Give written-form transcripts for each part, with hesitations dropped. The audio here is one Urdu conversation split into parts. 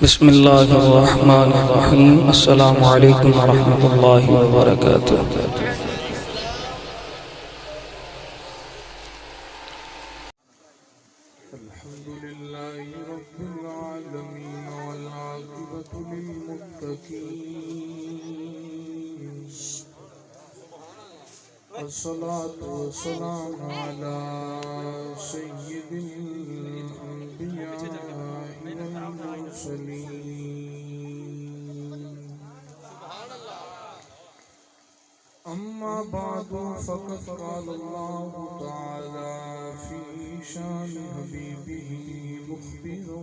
بسم اللہ الرحمن الرحیم۔ السلام علیکم ورحمۃ اللہ وبرکاتہ۔ الحمد لله رب العالمين والعاقبة للمتقين، الصلاة والسلام على سيد الأنبياء والمرسلين، أما بعد فقد قال الله تعالى في شان حبيبه مخبرا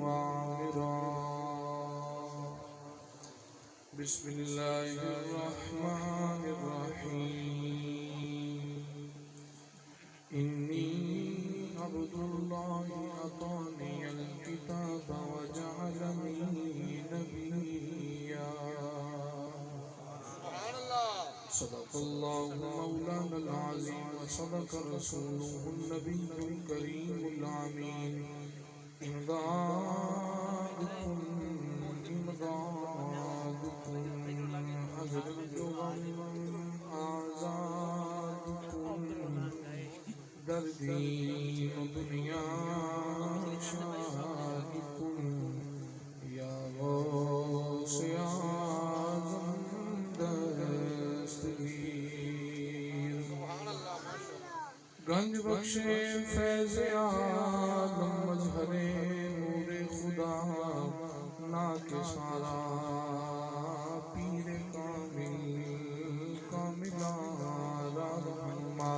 وعامرا: بسم الله الرحمن الرحيم. إني عبد الله أعطاني الكتاب وجعلني نبيا. صدق الله مولانا العظيم وصدق رسوله النبي الكريم الأمين. إمدادكم أزرجهم أعزادكم دردي دنيا شادكم يا غوث أعظم دستگیر. گنج بخشے فیض عالم مظہر نور خدا ناک سارا پیر کامل رہنما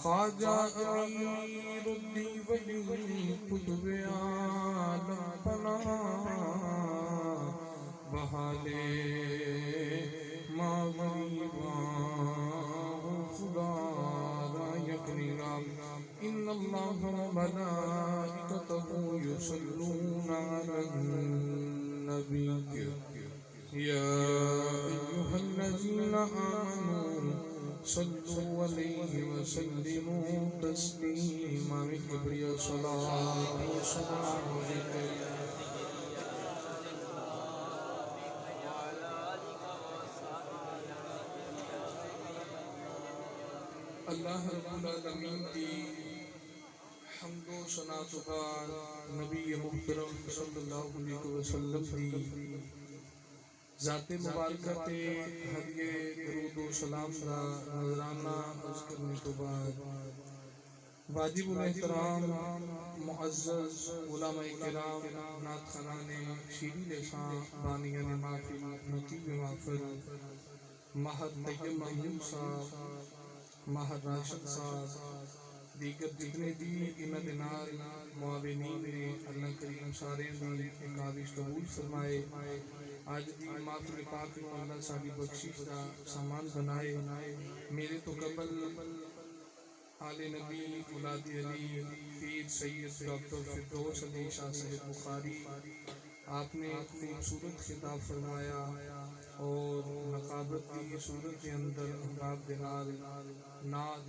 خواجہ امیر الدین ولی قطب عالم پناہ بحالے خدا را یقین ان اللہ وملائکتہ یصلون علی النبی یا ایہا الذین آمنوا صلوا علیہ وسلموا تسلیما. کبریا صلاۃ و سلام علیک اللہ رب العالمین کی حمد و ثنا سبحان نبی محترم صلی اللہ علیہ وسلم دی ذات مبارکہ تے ہدیے درود و سلام دا نذرانہ عرض کرنے تو بعد واجب الاحترام معزز علماء کرام نعت خوانان شیریں لسان بانیان محفل نقیب محفل ماہر طیب محمود صاحب ماہر راشد صاحب دیگر جتنے بھی انہ دنال معاونین نے اللہ کریم سارے دی اکادش قبول فرمائے. آج دی محفل پاک کو اللہ ساری بخشش دا سامان بنائے. میرے تو قبل آل نبی اولاد علی پیر سید ڈاکٹر فردوس علی شاہ صاحب بخاری آپ نے خوبصورت خطاب فرمایا اور نقابت کی صورت کے اندر احباب دنال نعت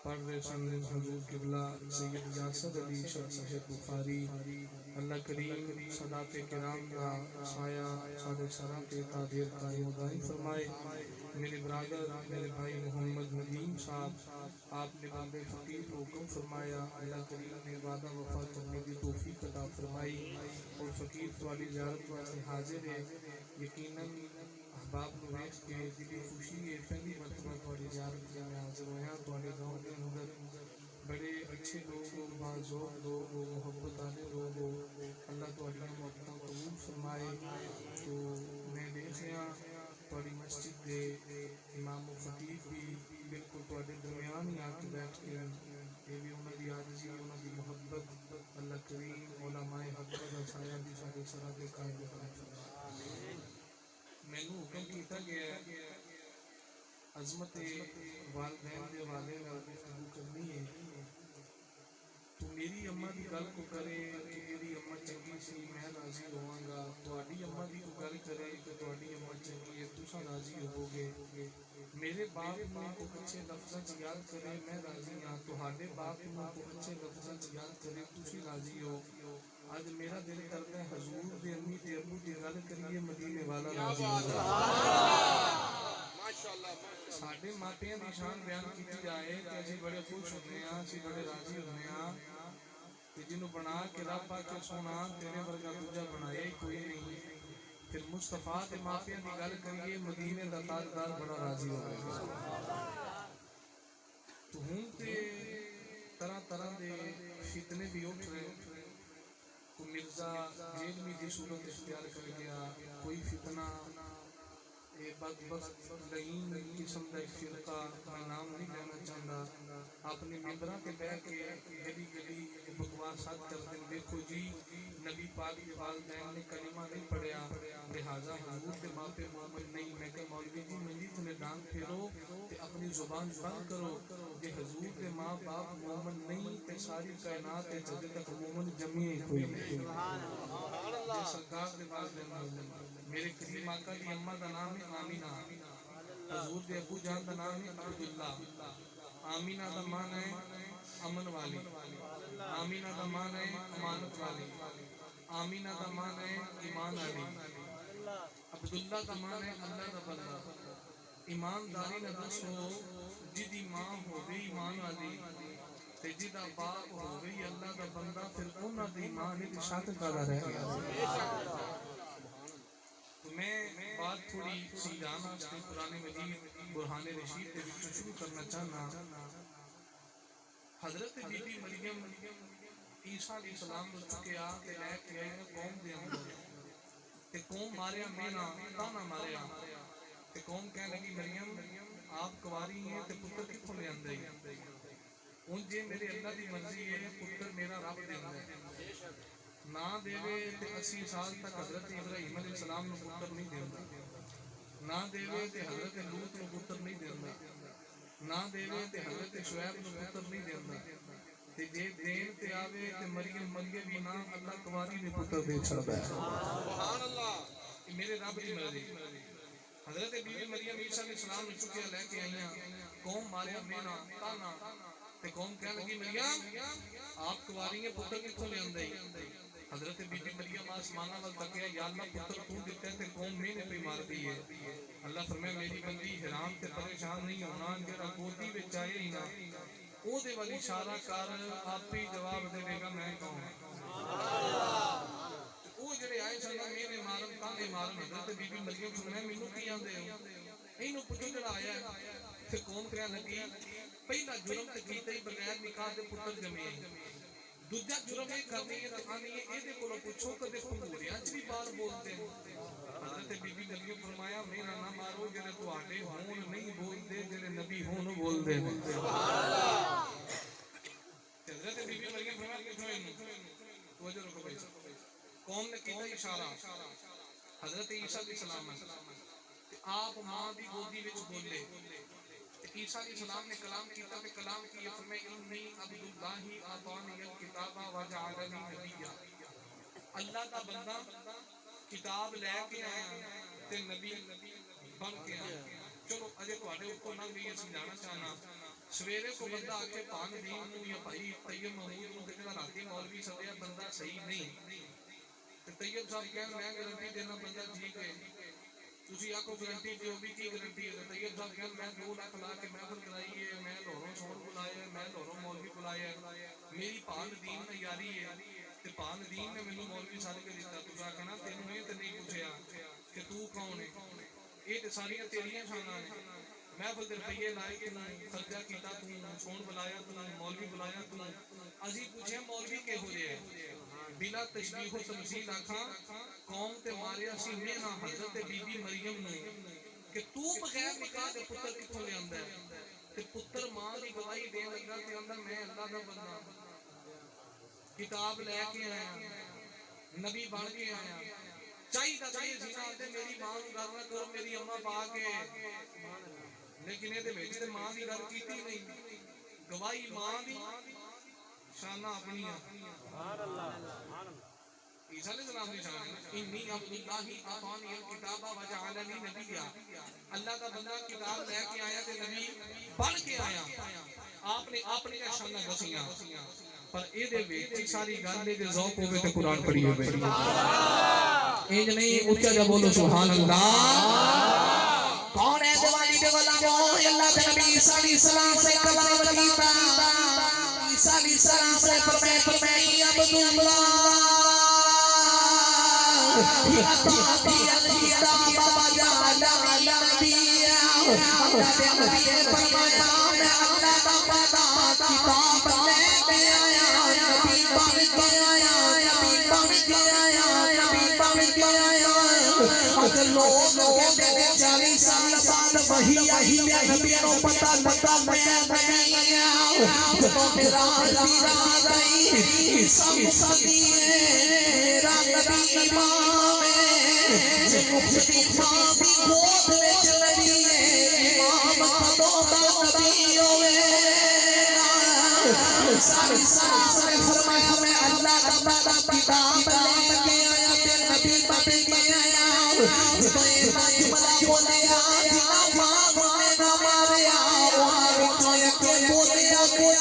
پڑھ رہے سن حضور قبلہ سید یاسر علی شاہ صاحب بخاری. اللہ کریم صدات کرام کا سایہ سادہ سرام کے تادیر قائم و دائم فرمائے. میرے برادر میرے بھائی محمد ندیم صاحب آپ نے بندے فقیر کو حکم فرمایا. اللہ کریم نے وعدہ وفا کرنے کی توفیق عطا فرمائی اور فقیر والی زیارت واسطے حاضر ہے. یقیناً احباب کو ویکھ کے دلی خوشی ہے. پہلی مرتبہ تھوڑی زیارت میں حاضر ہویا. تھوڑے گاؤں کے اندر بڑے اچھے لوگ ہو، باذوق لوگ ہو، محبت والے لوگ ہو. اللہ تھوڑی محبتوں قبول فرمائے. تو میں دیکھ رہا تھوڑی مسجد دے امام و خطیب بھی بالکل تھوڑے درمیان ہی آ کے بیٹھ کے یہ بھی انہوں دی عاجزی انہوں دی محبت اللہ کریم علماء حق کا سایہ بھی سارے سرا کے قائم فرمائے. میں نے حکم کیتا گیا عظمت والدین دے والے میں گفتگو کرنی ہے. تو میری اما دی گل کو کرے کہ میری اما چنگی سی میں راضی ہوا گا، تہاڈی اما دی کو گل کرے کہ تہاڈی اما چنگی ہے تساں راضی ہوو گے، میرے باپ نو کو اچھے لفظاں چ یاد کرے میں راضی ہاں، تہاڈے باپ نو کو اچھے لفظاں چ یاد کرے تسی راضی ہو۔ اج میرا دل کردا ہے حضور دے امی تے ابو دی گل کریے مدینے والا راضی ہو ساڈے ماپیاں دی شان بیان کیتی جائے کہ اسی بڑے خوش ہونے ہاں، اسی بڑے راضی ہونے ہاں کہ جنوں بنا کے رب آکھے سونا تیرے ورگا دوجا بنایا ہی کوئی نہیں۔ پھر مصطفیٰ دے ماپیاں دی گل کریے مدینے دا تاجدار بڑا راضی ہوئے گا۔ تو ہوں تے طرح طرح دے فتنے بھی اٹھ رہے، کوئی مرزا جیلمی دی صورت اختیار کر گیا، کوئی فتنہ بدبخت لعین قسم دا ایک فرقہ میں نام نہیں لینا چاہتا اپنے ممبراں تے بیٹھ کے گلی گلی بکواسات کرتے ہیں، دیکھو جی نبی پاک کے والدین نے کلمہ نہیں پڑھیا لہٰذا حضور دے ماپے مومن نہیں۔ میں کہ مولوی جی منجی تھنے ڈانگ پھیرو تے اپنی زبان بند کرو، جے حضور دے ماں باپ مومن نہیں تے ساری کائنات تے جدے تک مومن جمعی کوئی نہیں۔ جے سرکار دے والدین مومن، میرے کریم آقا دی اماں دا نام ہے آمینہ، حضور دے ابو جان دا نام ہے عبداللہ، آمینہ دا معنی ہے امن والی، آمینہ دا معنی ہے امانت والی، آمینہ دا معنی ہے ایمان والی، عبداللہ دا معنی ہے اللہ دا بندہ۔ ایمانداری نہ دسو جدی ماں ہوگی ایمان والی تے جدا باپ ہوگی اللہ دا بندہ، پھر انہاں دی ایمان دی شک کدا رہ گیا۔ تو میں بات تھوڑی سمجھانا اس کے قرآن مجید برہان رشید دے وچوں شروع کرنا چاہنا۔ حضرت بی بی مریم عیسیٰ علیہ السلام نو چکیا تے لے کے آئے قوم دے اندر تے قوم ماریا مینا تانا ماریا تے قوم کہنے لگی مریم آپ کواری ہیں تے پتر کتھوں لے آندے ان جے میرے اللہ دی مرضی ہے پتر میرا رب دیندا ہے نہ دے تے 80 سال تک حضرت ابراہیم علیہ السلام نو پتر نہیں دیندا، نہ دے تے حضرت لوط نو پتر نہیں دیندا، نہ دے تے حضرت شعیب نو پتر نہیں دیندا، تے جے دین تے آوے تے مریم منگے بھی نہ اللہ کواری نے پتر دے چھڑدا ہے۔ سبحان اللہ، میرے رب دی مرضی۔ حضرت بی بی مریم عیسیٰ علیہ السلام نے چکیا لے کے آئیاں قوم ماریا مینا تانا تے قوم کہنے لگی مریم آپ کواری ہیں پتر کتھوں لے آندے؟ حضرت بی بی مریم آسمانہ وال تکیا یا اللہ پتر تو دیتا ہے تے قوم میں نے پہ مار دی ہے۔ اللہ فرمایا میری بندی حیران تے پریشان نہیں ہونا، جڑا گودی وچ آئے ہی نا او دے والی اشارہ کر آپ ہی جواب دے گا میں کون او جڑے آئے سن میرے مارن تانے مارن حضرت بی بی مریم فرمایا مینوں کی آندے ہو اینوں پتر جڑا آیا ہے پھر قوم کہنے لگی پہلا جرم تے کیتا ہی بغیر نکاح دے پتر جمے دوجا جرم یہ کرنی ہے تے آنی ہے اے دے کولوں پوچھو کدے پنگوڑیاں چ بھی بار بولتے ہیں۔ حضرت بی بی مریم فرمایا میرا نہ مارو جڑے تواڈے ہون نہیں بولدے جڑے نبی ہون بولدے ہیں۔ سبحان اللہ۔ حضرت بی بی مریم فرمایا پوچھو اینوں توجہ رکھو بھائی قوم نے کیتا اشارہ حضرت عیسیٰ علیہ السلام تے آپ ماں دی گودی وچ بولے تے عیسیٰ علیہ السلام نے کلام کیتا تے کلام کیا فرمایا انی عبداللہ آتانی الکتاب وجعلنی نبیا، اللہ دا بندہ کتاب لے کے آیا تے نبی بن کے آیا۔ چلو اجے تواڈے اوپر نہ گئی سمجھانا چاہنا سویرے کو بندہ آکے پان دین نو یا بھائی طیب محمود نو تے جڑا راتی مولوی سدیا بندہ صحیح نہیں تے طیب صاحب کہن میں گارنٹی دینا بندہ ٹھیک ہے، تسی آکو گارنٹی دیو بھی کی گارنٹی ہے؟ طیب صاحب کہن میں 2 لاکھ لا کے محفل کرائی ہے، میں لاہوروں سون بلایا ہے، میں لاہوروں مولوی بلایا ہے، میری پان دین میں یاری ہے تے پان دین نے مینوں مولوی سد کے دتا، تساں کہنا تینوں یہ تے نہیں پوچھیا کہ تو کون ہے، یہ تے ساریاں تیریاں شاناں نے، محفل دے روپیے لائے تو خرچہ کیتا تو سون بلایا تو مولوی بلایا تو اسی پوچھیا مولوی کہو جے ہے بلا تشبیہ و تمثیل آکھاں قوم تے ماریا سی مینا حضرت بی بی مریم نو کہ تو بغیر نکاح دے پتر کتھوں لے آندا ہے تے پتر ماں دی گواہی دین لگا تے آندا میں اللہ دا بندہ کتاب لے کے آیا نبی بن کے آیا چاہیے تھا یہ سینا آتے میری ماں نو گل نہ کرو میری اماں پاک ہے لیکن یہ دے وچ تے ماں دی گل کیتی نہیں گواہی ماں دی شانہ اپنی عیسیٰ علیہ السلام کی شان ہے انی عبد اللہ اعطانی الکتاب وجعلنی نبیا اللہ کا بندہ کتاب لے کے آیا تے نبی بن کے آیا آپ نے اپنی شان دسیاں پر اے دے وچ ساری گل دے ذوق ہوے تے قرآن پڑھی ہوے انج نہیں اونچا جا بولو سبحان اللہ کون ہے دیوالی دے والا وہ اللہ کے نبی عیسیٰ علیہ السلام سے کلام کیتا عیسیٰ علیہ السلام نے فرمایا عبد اللہ اعطانی الکتاب وجعلنی نبیا اللہ کے نبی نے فرمایا میں اللہ کا بندہ کتاب لے کے آیا نبی بن کے آیا نبی بن کے آیا نبی بن کے آیا اگر لوگ کہتے ہیں 40 سال بعد وہی آئی نبی نو پتہ لگا میں نبی ہوں جب میرا رات آئی عیسیٰ مسیح رات نبی امام ہے مختلف امام بھی گود وچ نبی ہے امام کدوں دا نبی ہوئے ساری سلام نے فرمایا میں اللہ کا بندہ کتاب لے کے آیا تے نبی بن کے آیا جب یہ جملہ بولیا جنا ماں نے نہ ماریا وہاں تو بولیا کوئی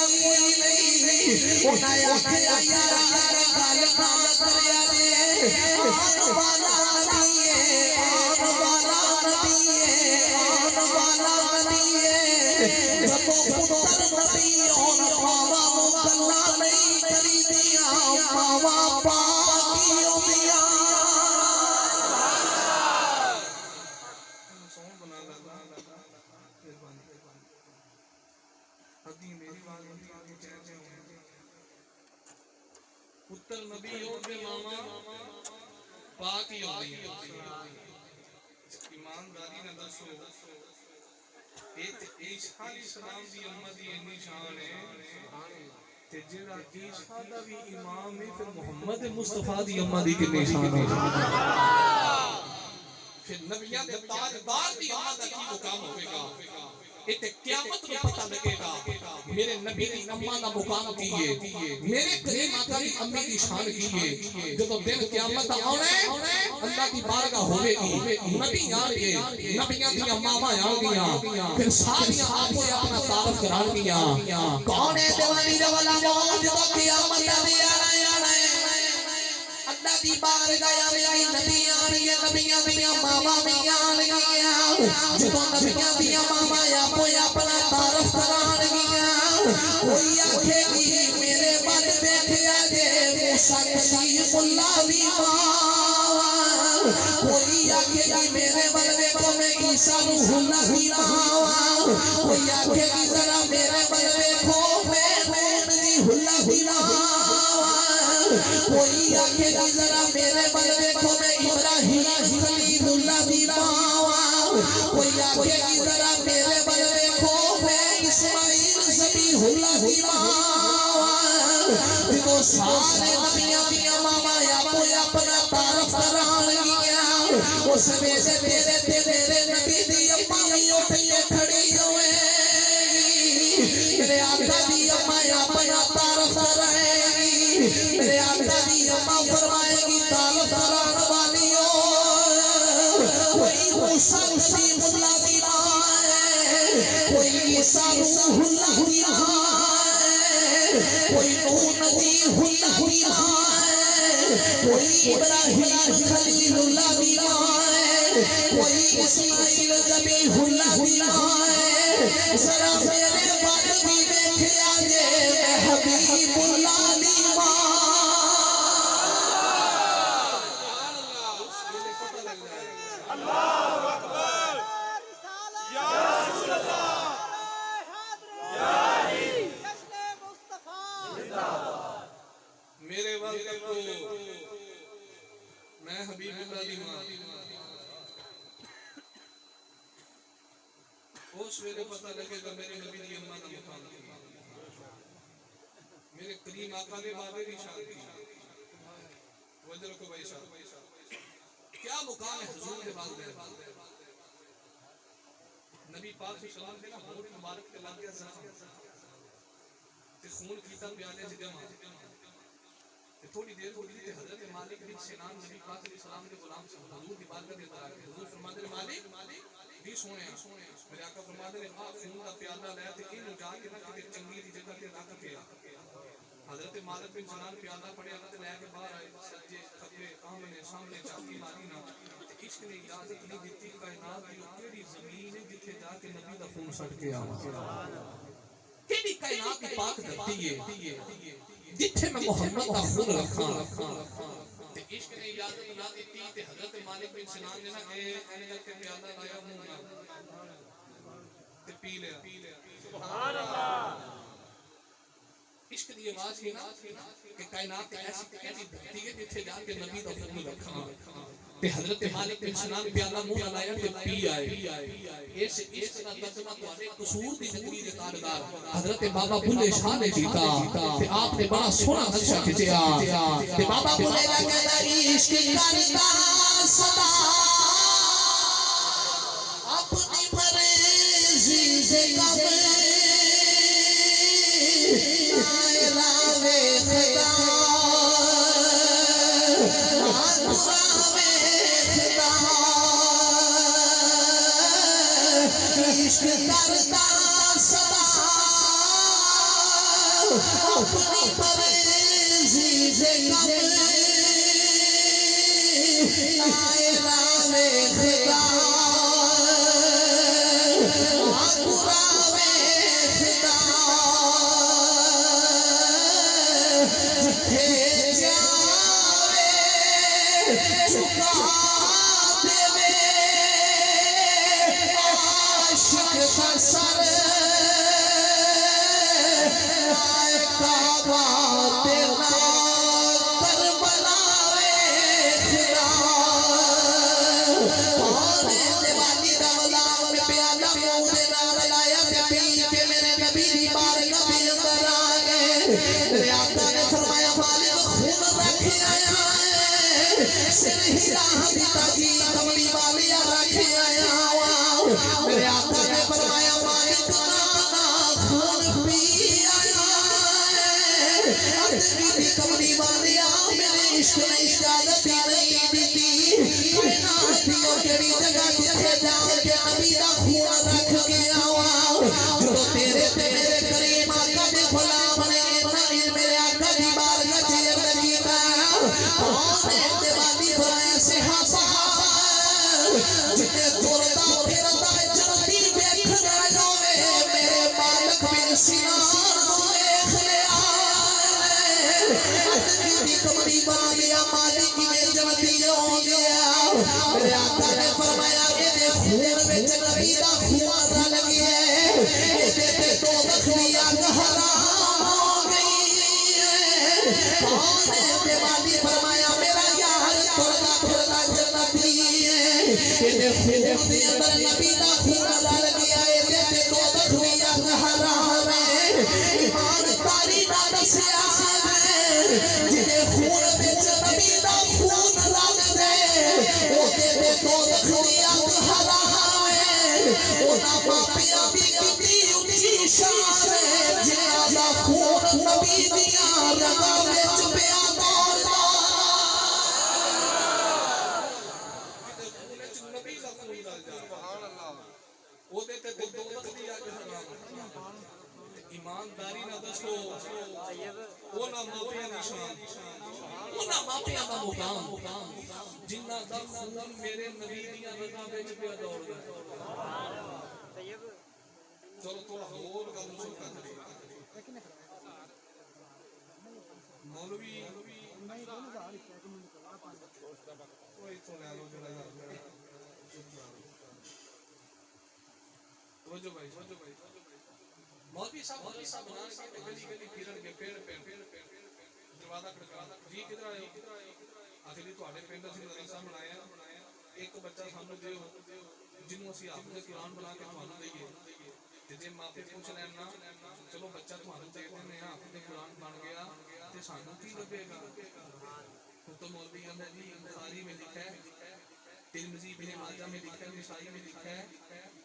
نہیں انہیں آکھیا یار گل کریا دے آن والا نبی ہے آن والا نبی ہے آن والا نبی ہے جب پتر نبی ہونا ماما مکلا نہیں کری دیا ماما پاکی ہو دیا سون بنا لگا حدی میری بات ہوتی ہے پتر نبی ہو دے ماما پاکی ہو دیا ایمانداری نہ دسو عیسیٰ علیہ السلام دی امت دی اتنی شان ہے تے جڑا عیسیٰ دا بھی امام ہے پھر محمد مصطفیٰ دی امت دی کتنی شان ہے پھر نبیوں دے تاجدار دی امت دا کی مقام ہوے گا تے قیامت کو پتہ لگے گا میرے نبی دی اماں دا مقام کی ہے میرے کریم آقا دی امی دی شان کی ہے جب دن قیامت آنا ہے اللہ دی بارگاہ ہوے گی نبی آن گے نبیاں دی ماواں آن گیاں پھر ساریاں آپ اپنا تعارف کران گیاں کون ہے دیوالی دے والا موج جب قیامت دے آنا ہے اللہ دی بارگاہ آوے نبی آن گے نبیاں دی ماواں بھی آن گیاں جب نبیاں دی ماواں آپ اپنا تعارف کران گیاں کوئی آکھے گی میرے بل بیٹھیا جے موسیٰ کلیم اللہ دی ماں کوئی آکھے گی میرے بل بیٹھو میں عیسیٰ روح اللہ دی ماں کوئی آکھے گی ذرا میرے بل بیٹھو میں نون دی اللہ دی ماں کوئی آکھے گی ذرا میرے بل بیٹھو میں ابراہیم خلیل اللہ دی ماں کوئی آکھے گی ذرا میرے بل بیٹھو میں اسماعیل ذبیح اللہ دی ماں جدو سارے نبیاں دی ماواں آپ اپنا تعارف کران گیاں اس ویلے تیرے نبی دی اماں وی اٹھ کے کھڑی ہوئے گی میرے آقا دی اماں اپنا تعارف کرائے گی میرے آقا دی اماں فرمائے گی تعارف کران والیو کوئی موسیٰ کلیم اللہ دی ماں ہے کوئی عیسیٰ روح اللہ دی ماں ہے کوئی نون ذبیح اللہ دی ماں ہے کوئی ابراہیم خلیل اللہ دی ماں ہے کوئی اسماعیل ذبیح اللہ دی ماں ہے ذرا میرے بل بھی دیکھیا جے میں حبیب اللہ دی ماں اللہ اکبر یا رسول اللہ یا علی جشن مصطفیٰ زندہ باد میرے وقت کو میں حبیب اللہ دی ماں اس ویلے پتہ لگے گا میرے نبی دی اماں دا مقام کیا میرے کریم آقا نے بابے دی شان کی وجہ رکھو بھائی صاحب کیا مقام ہے حضور کے والدین نبی پاک صلی اللہ علیہ وسلم کے ہونٹ مبارک کے لگ گیا زخم تے خون کیتا پیالے چ جمع تے تھوڑی دیر ہوئی تے حضرت مالک بن سنان نبی پاک علیہ السلام کے غلام سے حضور دی بارگاہ دے اندر آ گئے حضور فرماتے ہیں مالک بھی سونے میرے آقا فرماتے ہیں آ خون دا پیالہ لے تے اینو جا کے نہ کتے چنگی دی جگہ تے رکھ کے آ حضرت مالک بن سنان پیالہ پڑیا تے لے کے باہر آئے سجے کھبے آمنے سامنے چاکی ماری نہ تے عشق نے اجازت نہیں دیتی کائنات دی کیڑی زمین ہے جتھے جا کے نبی دا خون سٹ کے آواں کیڑی کائنات دی پاک دھرتی ہے جتھے میں محمد دا خون رکھاں تے عشق نے اجازت نہ دیتی تے حضرت مالک بن سنان نے نہ این کر کے پیالہ لایا منہ نال تے پی لیا سبحان اللہ عشق دی آواز ہی نا کہ کائنات ایسی کیسی دھرتی ہے جتھے جا کے نبی دا خون رکھاں تے حضرت مالک بن سنان پیالہ منہ لایا تے پی آئے اس عشق دا ترجمہ تواڈے قصور دی زندگی دے تاجدار حضرت بابا بلے شاہ نے دیتا تے آپ نے بڑا سونا نقشہ کھچیا تے بابا بلے دا کہنا عشق کرتا صدا اپنی مرضی سے کم راوے خدا عشق کرتا صدا اپنی مرضی سے کم راوے خدا میرے آقا نے فرمایا مالک خون پی آیا ادبی کملی والیا میرے عشق نے اجازت نہیں دیتی کائنات دی کیڑی جگہ جتھے جا کے نبی دا خون رکھ کے آواں جو تیرے تے میرے کریم آقا دے غلام نے اتنا میرے آقا دی بارگاہ وچ عرض کیتا کون ہے دیوانی فرمایا صحابہ جتے دوردا پھردا جنتی ویکھن آیا میرے مالک بن سنان ویکھ لیا ادبی کملی والیا مالک میں جنتی ہو گیا میرے آقا نے فرمایا اے خون وچ نبی دا خون رل گیا اے تے دو بخریاں حرام ہو گئی کون ہے دیوانی فرمایا میرا یار دوردا پھردا جنتی اے خون دے اندر نبی دا خون رل گیا اے تے دو بخریاں حرام ہے ایمان تاری نہ دسیا جے خون وچ نبی دا خون رل گئے او تے دو بخریاں حرام ہے اونا ماپیاں بھی کتنی اونچی شان ہے جنہاں دا خون نبی دیاں رگاں وچ پیا دوڑدا ایمانداری نہ دسو اونا ماپیاں دی شان اونا ماپیاں دا مقام جنہاں دا خون میرے نبی دیاں رگاں وچ پیا دوڑدا چلو تھوڑا ہور گل سن کر مولوی کوئی تو لے لو جڑا توجہ بھائی مولوی صاحب بنا کے گلی گلی پھرن کے پیڑ دروازہ کھڑکا جی کدھر آئے آخری تواڈے پنڈ اسی مدرسہ بنایا ایک بچہ سانو دیو جنوں اسی حافظ قرآن بنا کے تھانوں دئیے تے جے ماپے پوچھ لین نا چلو بچہ تھانوں دے دینے ہاں حافظ قرآن بن گیا تے سانوں کی لگے گا تو مولوی کہندا جی بخاری میں لکھا ہے ترمذی ابن ماجہ میں لکھا ہے نسائی میں لکھا ہے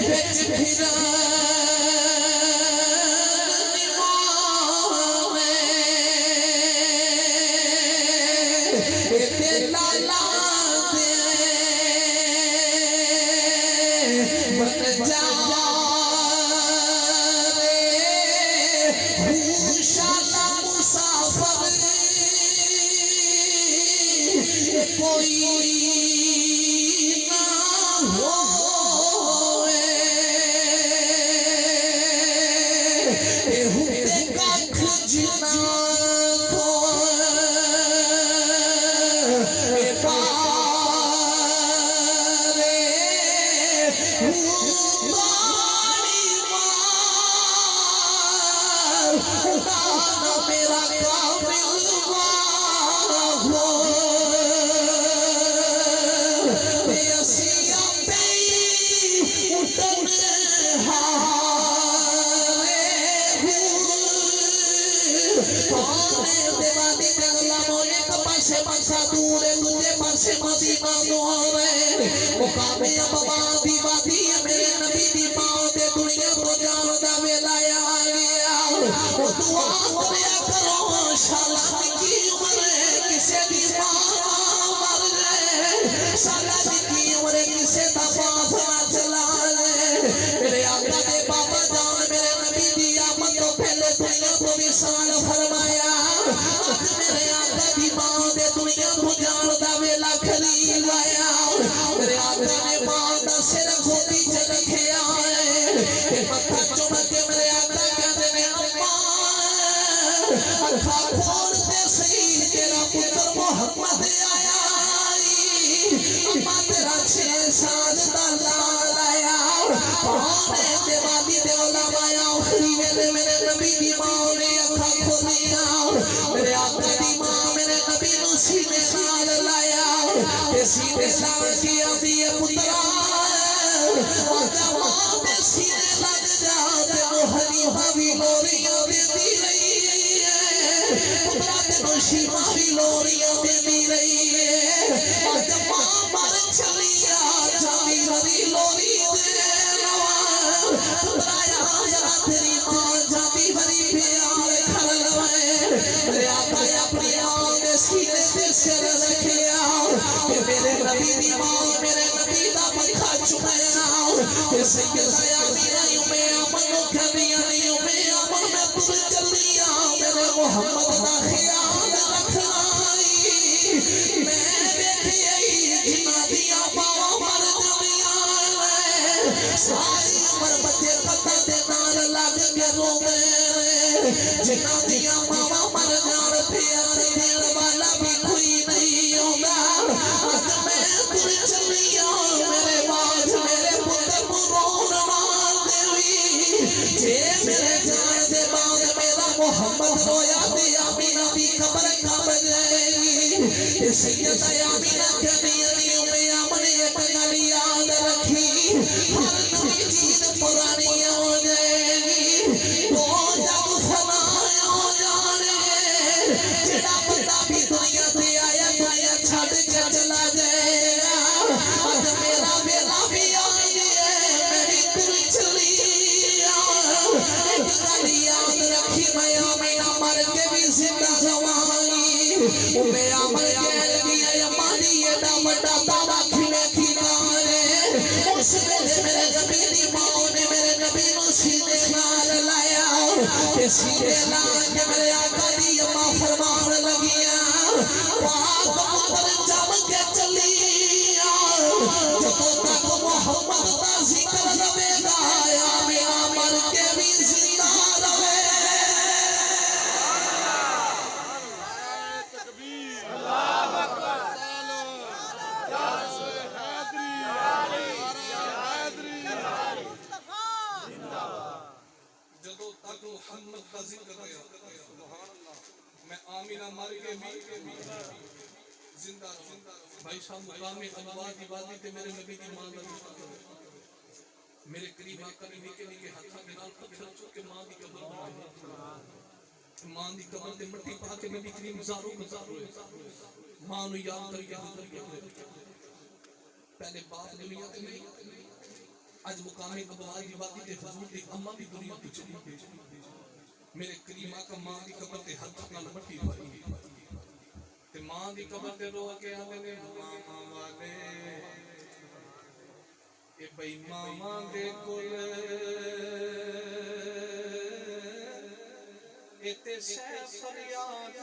بچ پھرا لالا بن جا کوئی نہ ہوئے ہوتے ککھ جنا پارے باری مار دانا میرا کامل ہو میرے نبی دی ماں دے دنیا تو جان دا ویلا آ گیا دعا کریا کرو شالا کی عمر کسے دی ماں مر گئے شالا کی عمر کسے دا پاس نہ چلا گئے میرے آقا دے بابا جان میرے نبی دی آمد تو پہلے دنیا تو وصال فرمایا آج میرے آقا دی ماں دے دنیا تو جان دا ویلا قریب آیا میرے آقا نے ماں دا سر گھوٹی چ رکھیا ہے متھا چوم کے میرے آقا کہندے نے اماں اکھا کھول دے صحیح تیرا پتر محمد آیا اماں تیرا 6 سال دا لال آیا پانے دے وادی دے علماء آخری ویلے میرے نبی دی ماں نے اکھا کھولیا میرے آقا دی ماں میرے نبی نو سینے نال لایا تے سینے لال کے آندی ہے پترا آجا ماں میں سینے لگ جا تے حلیمہ بھی لوریاں دیتی رہی ہے پترا تے شیما بھی لوریاں دیتی رہی ہے آجا ماں مر چلی جامی بھری لوری دے لوا پترا یہاں جا تیری ماں جامی بھری پیار کھر لوائے میرے آقا اپنی ماں نے سینے تے سر رکھیا میرے نبی دی ماں میرے نبی دا مکھا چکایا سیدہ آمینہ یومِ امن کھبیاں یومِ امن میں تر چلیا میرے محمد دا خیال رکھنائی میں دیکھئی جنہ دیا باوا مر جمعیاں ساری عمر بچے پتہ دے نال لگ کے رومے جنہ دیا باوا مر جان پیار دین والا بھی کوئی نہیں ہوگا آج میں تر چلیا میرے باج میرے پتر مرون مان دیوی جے میرے جان دے بعد میرا محمد ہویا دے آمینہ بھی قبر کب جائے گی سیدہ آمینہ کبھی میں اپنے ایک گل یاد رکھی ہر نئی چیز پرانی ہو جائے گی تو جب فنا ہو جانے جڑا بندہ بھی دنیا تے آیا دنیا چھڑ کے چلا جائے گا آج میرا بیٹا بھی آئی ہے میری تر چلی ایک گل یاد رکھی میں آمینہ مر کے بھی زندہ رہوائی میں عمل کہہ لگی ہے مانی یہ دا بڑا بابا کھلے کھلارے اس ویلے میرے نبی دی ماں نے میرے نبی نو سینے نال لایا کہ سینے لال کے میرے آقا دی اماں فرمان لگیا پاک مطر جم کے چلی جب تک محمد دا ذکر رہے گا آمینہ مر کے بھی زندہ رہے جدو تک محمد کا ذکر گیا میں آمینہ مر کے بھی زندہ رہا بھائی صاحب مقام انوار دی وادی تے میرے نبی دی ماں دا میرے قریب آقا نے نکے نکے ہاتھاں دے نال پتھر چک کے ماں دی قبر بنائی ماں دی قبر تے مٹی پا کے نبی کریم زارو گزار ہوئے ماں نو یاد کر کے گزر گئے پہلے باپ دنیا تے نہیں اج مقامی ابوال دی وادی تے حضور دی اماں بھی دنیا تے چلی گئی میرے کریم آقا ماں دی قبر تے ہاتھ نال مٹی پائی تے ماں دی قبر تے رو کے آندے نے ماما والے اے بھئی ماما دے کول اے تے شے فریاد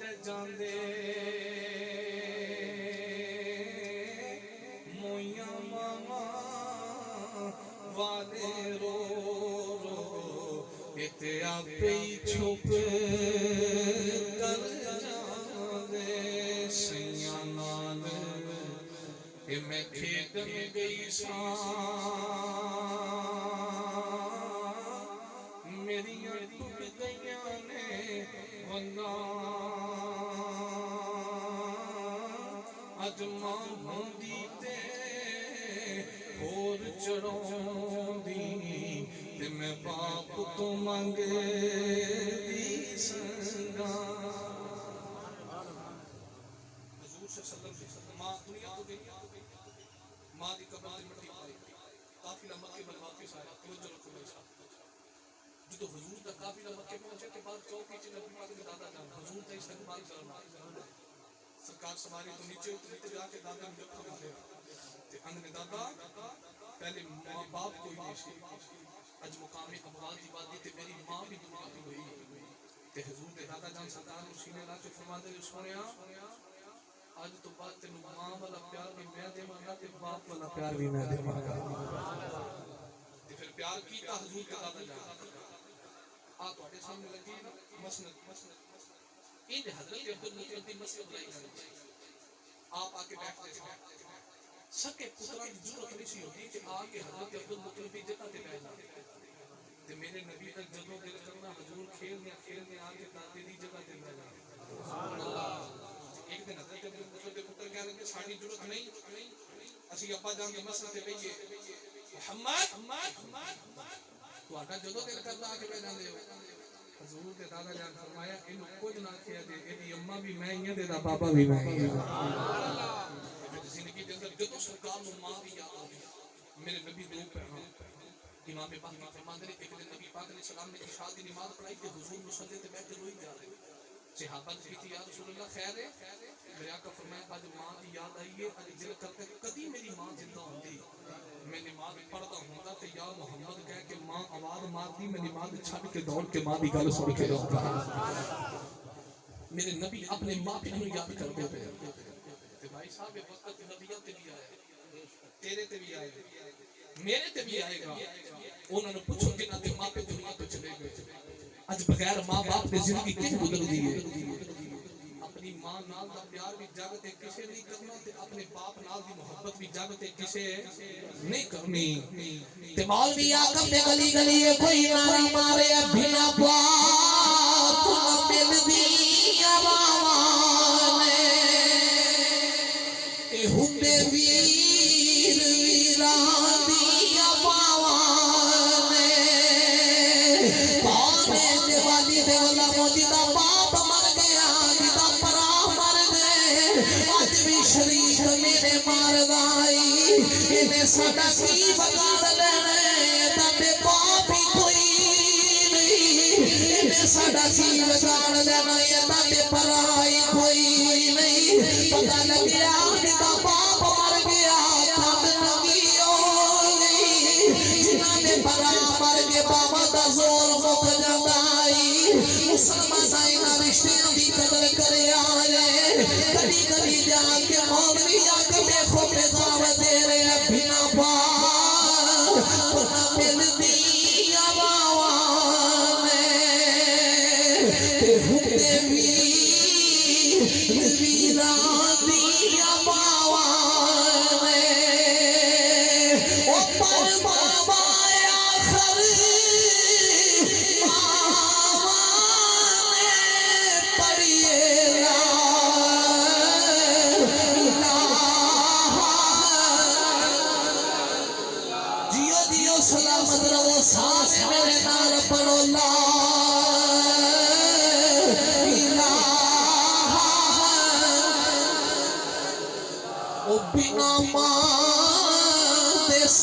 لے جاندے مویاں ماما والے رو رو اتے آپے ہی چھپ کر جاندے سیاں نال اے میں کھیڈن گئی ساں میریاں ٹوٹ گئیاں نے ونگاں اج ماں ہوندی تے ہور چڑھوندی تے میں باپ تو منگدی سنگاں حضور صلی اللہ علیہ وسلم ماں دنیا تو گئی ماں دی قبر تے مٹی پائی قافلہ مکے میں واپس آیا توجہ رکھو میرے ساتھ جدو حضور دا قافلہ مکے پہنچے کے بعد چوکی چ نبی پاک نے دادا جان حضور دا استقبال کرنا سرکار سواری تو نیچے اتری جا کے دادا نے رکھا ملے تے انگنے دادا پہلے ماں باپ کوئی نہیں سی اج مقامی ابوال دی وادی تے میری ماں بھی دنیا تے ہوئی تے حضور دے دادا جان سرکار نو سینے لا کے فرماندے نے سونیا اج تو بعد تینوں ماں والا پیار بھی میں دیواں گا تے باپ والا پیار بھی میں دیواں گا تے پھر پیار کیتا حضور دے دادا جان آ تواڈے سامنے لگی نا مسند ان حضرت عبدالمطلب دی مسجد بنائی جاندی آپ آ کے بیٹھتے تھے سکے پتراں دی ضرورت نہیں سی ہوندی کہ آ کے حضرت عبدالمطلب دی جگہ تے بیٹھ جاندے تے میرے نبی تک جدوں دل کرنا حضور کھیلنے آ کے دادے دی جگہ تے بیٹھ جاندے سبحان اللہ ایک دن حضرت عبدالمطلب دے پتر کہہ رہے کہ ساڈی ضرورت نہیں اسی ابا جان دی مسجد تے بیٹھیے محمد تہاڈا جدوں دل کردا آ کے بیٹھ جاندے ہو حضور دے دادا جان فرمایا اینو کچھ نہ کھیا دے ایدی اماں بھی میں ہی تے دا بابا بھی میں ہی زندگی دے اندر جدوں سرکار نو ماں دی یاد آوی میرے نبی دو پیغام امام پاک فرماندے نے ایک دن نبی پاک علیہ السلام نے عشاء دی نماز پڑھائی تے حضور مصلی تے بیٹھ کے روئی جا رہے صحابہ نے کہا یا رسول اللہ خیر ہے میرے آقا فرمایا اج ماں دی یاد آئی ہے اج دل کرتا ہے کبھی میری ماں زندہ ہوندی میں نماز پڑھتا ہوندا تے یا محمد کہہ کے ماں آواز مارتی میں نماز چھڈ کے دوڑ کے ماں دی گل سن کے روتا میرے نبی اپنے ماں پیو نو یاد کرتے تھے تے بھائی صاحب یہ وقت نبیوں تے بھی آیا تیرے تے بھی آئے میرے تے بھی آئے گا انہاں نو پوچھو جنہاں دے ماں پیو دنیا تو چلے گئے اج بغیر ماں باپ دے زندگی کیوں گزر دی ہے اپنی ماں نال دا پیار بھی جگ تے کسے نہیں کرنا تے اپنے باپ نال دی محبت بھی جگ تے کسے نہیں کرنی تے مولوی آدم دے گلی گلی کوئی نعرہ مارے بنا باپ نہ ملدی آواز اے ہوندے ویر ویراں دی آواز پانے دے والی دے والا موجی دا باپ مر گیا جدا پرا مر گئے اج بھی شریک میرے مار دائی انہیں ساڈا کی بگاڑ لینے دے باپ ہی کوئی نہیں انہیں ساڈا کی بگاڑ لینا دے پرائی کوئی نہیں پتہ لگیا جدا باپ مر گیا کھاد نگی ہوگی جنہاں نے پرا مر کے بابا دا زور مک جاندائی مسلمان آئینا رشتیاں دی قدر کرے آئے کبھی کبھی جا کے مولوی آگے دیکھو پیغام دے رہے بنا باپ نہ ملدی آواز تے ہوندے ویراں دی آواز او پر بابا آخر سلامت رہو سانس میرے نال پڑھو لا الہ او بنا ماں دے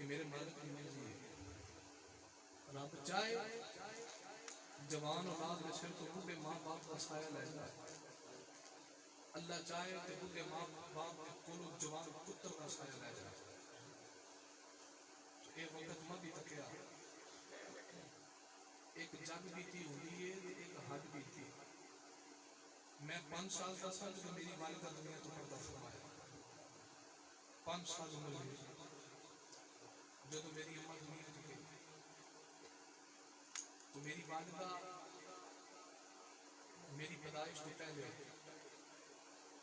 یہ میرے مالک کی مرضی ہے. رب چاہے جوان اولاد کے سر تو بوڑھے ماں باپ کا سایہ لے جائے. اللہ چاہے تو بوڑھے ماں باپ کے کولو جوان پتر کا سایہ لے جائے. تو ایک وقت ماں بھی تکیا ایک جگ بیتی ہوتی ہے ایک حد بیتی. میں 5 سال کا سا جب میری والدہ دنیا تو پردہ فرمایا. 5 سال عمر ہوئی جب میری اماں دنیا تو گئی تو میری والدہ میری پیدائش تو پہلے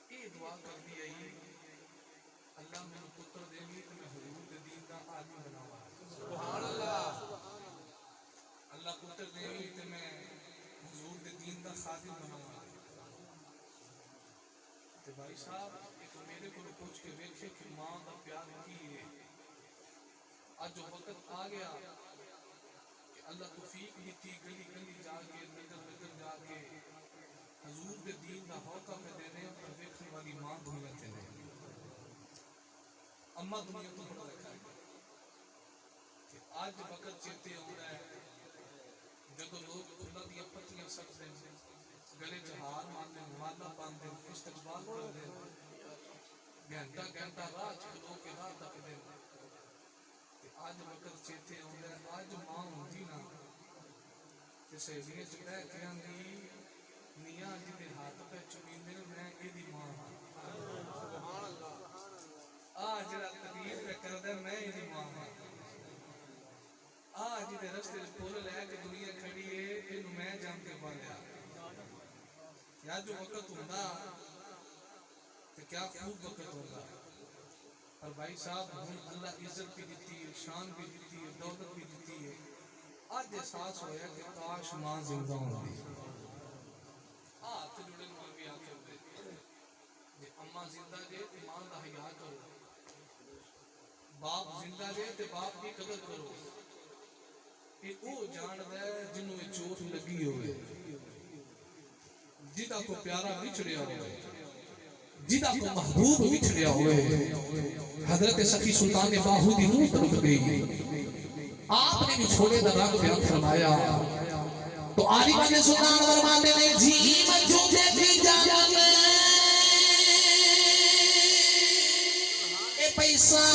یہ دعا کر دی آئی اللہ میں نے پتر دے گی تو میں حضور دے دین کا آدمی بناوا. سبحان اللہ. اللہ پتر دے گی تو میں حضور دے دین کا خادم بناوا. تو بھائی صاحب ایک میرے کو پوچھ کے ویکھے کہ ماں کا پیار کی ہے. آج جو وقت آ گیا کہ اللہ توفیق دیتی گلی گلی جا کے نگر نگر جا کے حضور دے دین دا ہوکا پہ دینے پر ویکھنے والی ماں دنیا تے نہیں. اماں دنیا تو بڑا رکھا ہے کہ آج وقت چیتے ہو رہا ہے جب لوگ اللہ دیا پتیاں سکتے ہیں گلے چہار ماندے مالا باندے استقبال کر دیں گھنٹہ گھنٹہ راہ چلو کے راہ تک دیں. آج وقت چیتے ہو رہا ہے آج ماں ہوتی نا کہ سہیلیاں چکے کہاں دی میاں جی دے ہاتھ پہ چمیندے میں یہ دی ماں ہاں. سبحان اللہ. آج جڑا تقریر پہ کر دے میں یہ دی ماں ہاں. آج دے رستے پھول لے کے دنیا کھڑی ہے انہوں میں جان کے پالیا. یا جو وقت ہوتا تو کیا خوب وقت ہوتا. اور بھائی صاحب ہم اللہ عزت بھی دیتی ہے شان بھی دیتی ہے دولت بھی دیتی ہے. آج احساس ہویا کہ کاش ماں زندہ ہوتی. ہاتھ جوڑے ماں بھی آکے ہوتے جے اماں زندہ جے تو ماں دا حیا کرو. باپ زندہ جے تو باپ کی قدر کرو. یہ او جان دے جنہوں یہ چوٹ لگی ہوئے جدا کو پیارا بچھڑیا ہوئے جدا کو محبوب بچھڑیا ہوئے. حضرت سخی سلطان باہو دی روح تڑپ گئی. آپ نے بھی چھوڑے دا رنگ بیان فرمایا تو عارفان سلطان فرماتے نے جی مجھے بھی جانا میں اے پیسہ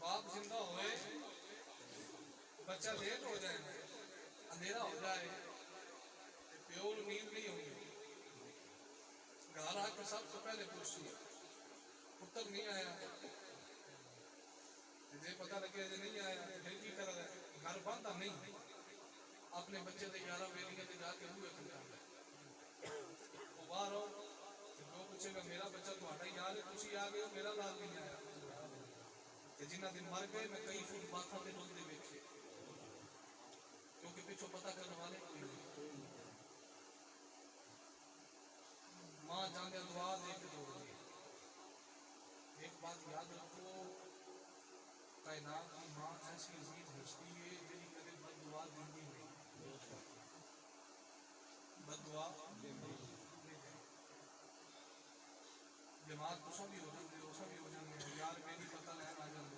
باپ زندہ ہوئے بچہ لیٹ ہو جائے اندھیرا ہو جائے پیور نیند نہیں ہوگی. گھر آ کے سب سے پہلے پوچھتی پتر نہیں آیا جے پتہ لگے جے نہیں آیا پھر کی کر رہا ہے. گھر باندھا نہیں اپنے بچے دے 11 بیلیاں تے جا کے ہوئے کھڑا وہ باہر ہو جو پوچھے گا میرا بچہ تہاڈا ہی یار ہے تسی آ گئے میرا لال نہیں آیا. جنہ دن مر گئے میں کئی فٹ باتھا تے رولتے ویکھے کیونکہ پیچھوں پتہ کرنے والے کوئی نہیں. بات یاد رکھو، کائنات کی ماں ایسی عزیز ہستی ہے جی کدے بد دعا دیندی نہیں، بد دعا بیمار تسا بھی ہو جاندے ہو، اسا بھی ہو جاندے ہیں، یار میری پتہ لین آ جاندے